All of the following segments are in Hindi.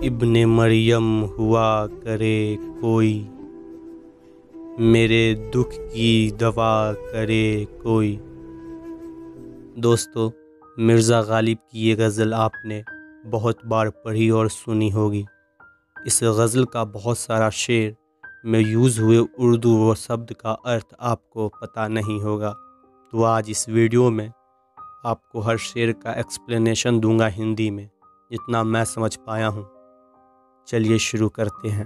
इब्ने मरियम हुआ करे कोई, मेरे दुख की दवा करे कोई। दोस्तों, मिर्ज़ा गालिब की ये गज़ल आपने बहुत बार पढ़ी और सुनी होगी। इस गज़ल का बहुत सारा शेर में यूज़ हुए उर्दू व शब्द का अर्थ आपको पता नहीं होगा। तो आज इस वीडियो में आपको हर शेर का एक्सप्लेनेशन दूंगा हिंदी में, जितना मैं समझ पाया हूँ। चलिए शुरू करते हैं।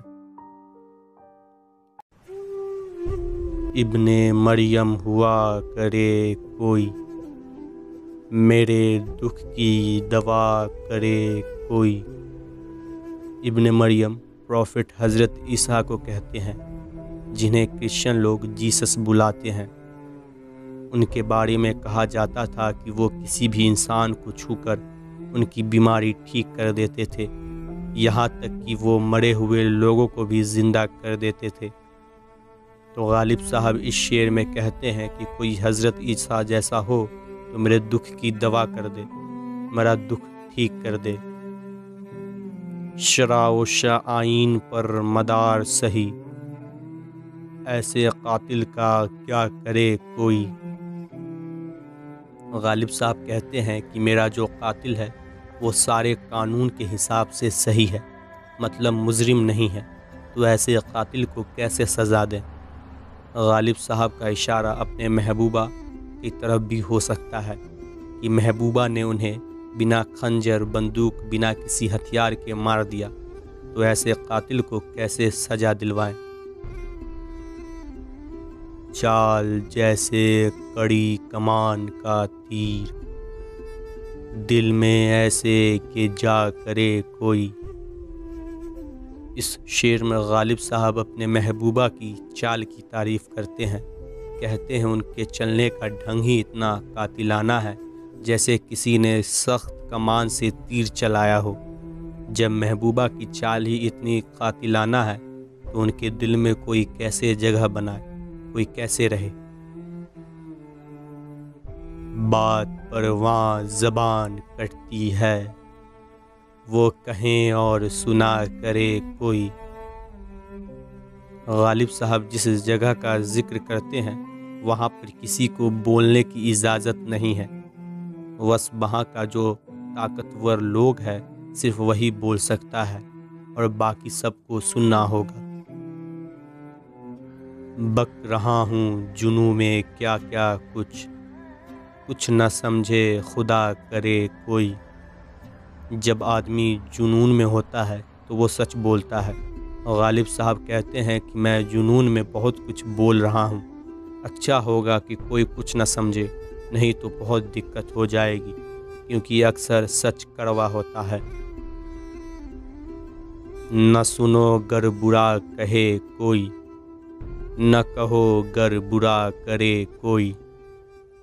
इब्ने मरियम हुआ करे कोई, मेरे दुख की दवा करे कोई। इब्ने मरियम प्रॉफिट हज़रत ईसा को कहते हैं, जिन्हें क्रिश्चियन लोग जीसस बुलाते हैं। उनके बारे में कहा जाता था कि वो किसी भी इंसान को छूकर उनकी बीमारी ठीक कर देते थे, यहाँ तक कि वो मरे हुए लोगों को भी ज़िंदा कर देते थे। तो गालिब साहब इस शेर में कहते हैं कि कोई हज़रत ईसा जैसा हो तो मेरे दुख की दवा कर दे, मेरा दुख ठीक कर दे। शरा व शाइन पर मदार सही, ऐसे कातिल का क्या करे कोई। गालिब साहब कहते हैं कि मेरा जो कातिल है वो सारे कानून के हिसाब से सही है, मतलब मुजरिम नहीं है, तो ऐसे कातिल को कैसे सज़ा दें। गालिब साहब का इशारा अपने महबूबा की तरफ भी हो सकता है कि महबूबा ने उन्हें बिना खंजर बंदूक बिना किसी हथियार के मार दिया, तो ऐसे कातिल को कैसे सज़ा दिलवाएं। चाल जैसे कड़ी कमान का तीर, दिल में ऐसे कि जा करे कोई। इस शेर में गालिब साहब अपने महबूबा की चाल की तारीफ़ करते हैं। कहते हैं उनके चलने का ढंग ही इतना कातिलाना है जैसे किसी ने सख्त कमान से तीर चलाया हो। जब महबूबा की चाल ही इतनी कातिलाना है तो उनके दिल में कोई कैसे जगह बनाए, कोई कैसे रहे। बात पर वहाँ ज़बान कटती है, वो कहें और सुना करे कोई। गालिब साहब जिस जगह का जिक्र करते हैं वहाँ पर किसी को बोलने की इजाज़त नहीं है, बस वहाँ का जो ताकतवर लोग है सिर्फ वही बोल सकता है और बाकी सबको सुनना होगा। बक रहा हूँ जुनू में क्या क्या कुछ न समझे खुदा करे कोई। जब आदमी जुनून में होता है तो वो सच बोलता है। गालिब साहब कहते हैं कि मैं जुनून में बहुत कुछ बोल रहा हूँ, अच्छा होगा कि कोई कुछ न समझे, नहीं तो बहुत दिक्कत हो जाएगी, क्योंकि अक्सर सच कड़वा होता है। न सुनो गर बुरा कहे कोई, न कहो गर बुरा करे कोई।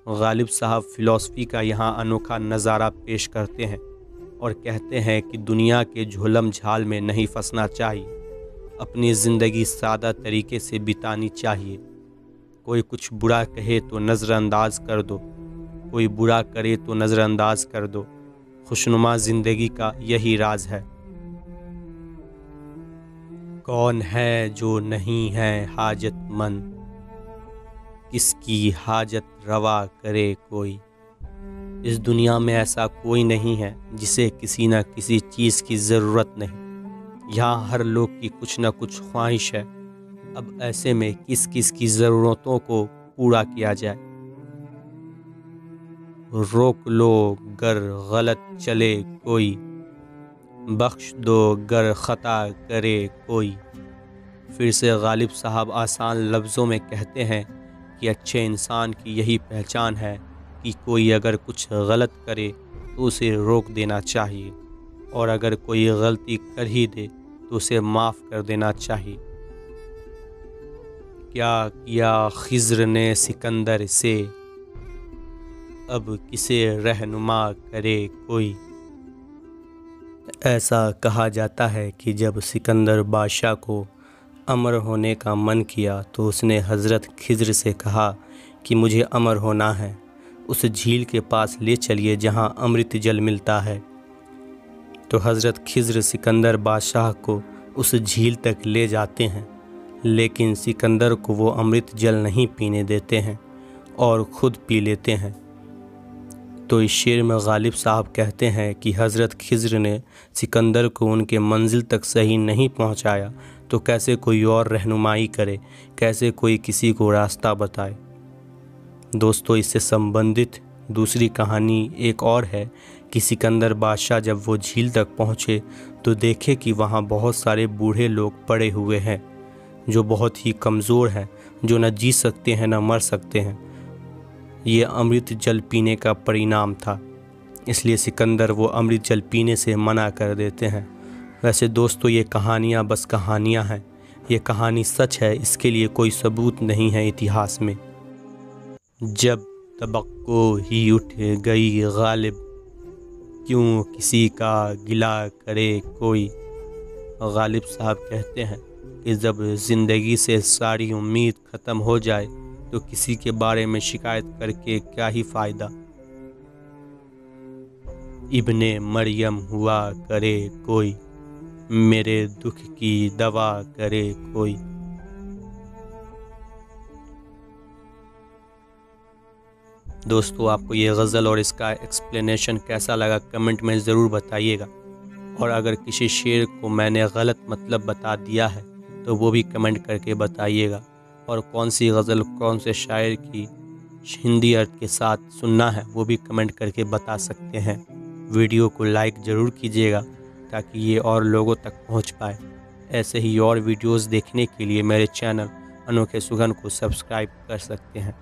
गालिब साहब फ़िलॉसफ़ी का यहाँ अनोखा नज़ारा पेश करते हैं और कहते हैं कि दुनिया के झोलम झाल में नहीं फंसना चाहिए, अपनी ज़िंदगी सादा तरीके से बितानी चाहिए। कोई कुछ बुरा कहे तो नज़रअंदाज कर दो, कोई बुरा करे तो नज़रअंदाज कर दो। खुशनुमा ज़िंदगी का यही राज है। कौन है जो नहीं है हाजतमंद, किसकी हाजत रवा करे कोई। इस दुनिया में ऐसा कोई नहीं है जिसे किसी न किसी चीज़ की ज़रूरत नहीं। यहाँ हर लोग की कुछ न कुछ ख्वाहिश है। अब ऐसे में किस किस की ज़रूरतों को पूरा किया जाए। रोक लो गर गलत चले कोई, बख्श दो गर ख़ता करे कोई। फिर से गालिब साहब आसान लफ्ज़ों में कहते हैं कि अच्छे इंसान की यही पहचान है कि कोई अगर कुछ गलत करे तो उसे रोक देना चाहिए, और अगर कोई गलती कर ही दे तो उसे माफ़ कर देना चाहिए। क्या किया खिज़्र ने सिकंदर से, अब किसे रहनुमा करे कोई। ऐसा कहा जाता है कि जब सिकंदर बादशाह को अमर होने का मन किया तो उसने हज़रत खिज़्र से कहा कि मुझे अमर होना है, उस झील के पास ले चलिए जहाँ अमृत जल मिलता है। तो हज़रत खिज़्र सिकंदर बादशाह को उस झील तक ले जाते हैं, लेकिन सिकंदर को वो अमृत जल नहीं पीने देते हैं और ख़ुद पी लेते हैं। तो इस शेर में गालिब साहब कहते हैं कि हज़रत खिज़्र ने सिकंदर को उनके मंजिल तक सही नहीं पहुंचाया, तो कैसे कोई और रहनुमाई करे, कैसे कोई किसी को रास्ता बताए। दोस्तों, इससे संबंधित दूसरी कहानी एक और है कि सिकंदर बादशाह जब वो झील तक पहुँचे तो देखे कि वहाँ बहुत सारे बूढ़े लोग पड़े हुए हैं जो बहुत ही कमज़ोर हैं, जो न जी सकते हैं न मर सकते हैं। ये अमृत जल पीने का परिणाम था, इसलिए सिकंदर वो अमृत जल पीने से मना कर देते हैं। वैसे दोस्तों, ये कहानियाँ बस कहानियाँ हैं, ये कहानी सच है, इसके लिए कोई सबूत नहीं है इतिहास में। जब तबक्को ही उठ गई गालिब, क्यों किसी का गिला करे कोई। गालिब साहब कहते हैं कि जब ज़िंदगी से सारी उम्मीद ख़त्म हो जाए तो किसी के बारे में शिकायत करके क्या ही फ़ायदा। इब्ने मरियम हुआ करे कोई, मेरे दुख की दवा करे कोई। दोस्तों, आपको ये गज़ल और इसका एक्सप्लेनेशन कैसा लगा कमेंट में ज़रूर बताइएगा, और अगर किसी शेर को मैंने गलत मतलब बता दिया है तो वो भी कमेंट करके बताइएगा, और कौन सी गज़ल कौन से शायर की हिंदी अर्थ के साथ सुनना है वो भी कमेंट करके बता सकते हैं। वीडियो को लाइक ज़रूर कीजिएगा ताकि ये और लोगों तक पहुंच पाए। ऐसे ही और वीडियोस देखने के लिए मेरे चैनल अनोखे सुगन को सब्सक्राइब कर सकते हैं।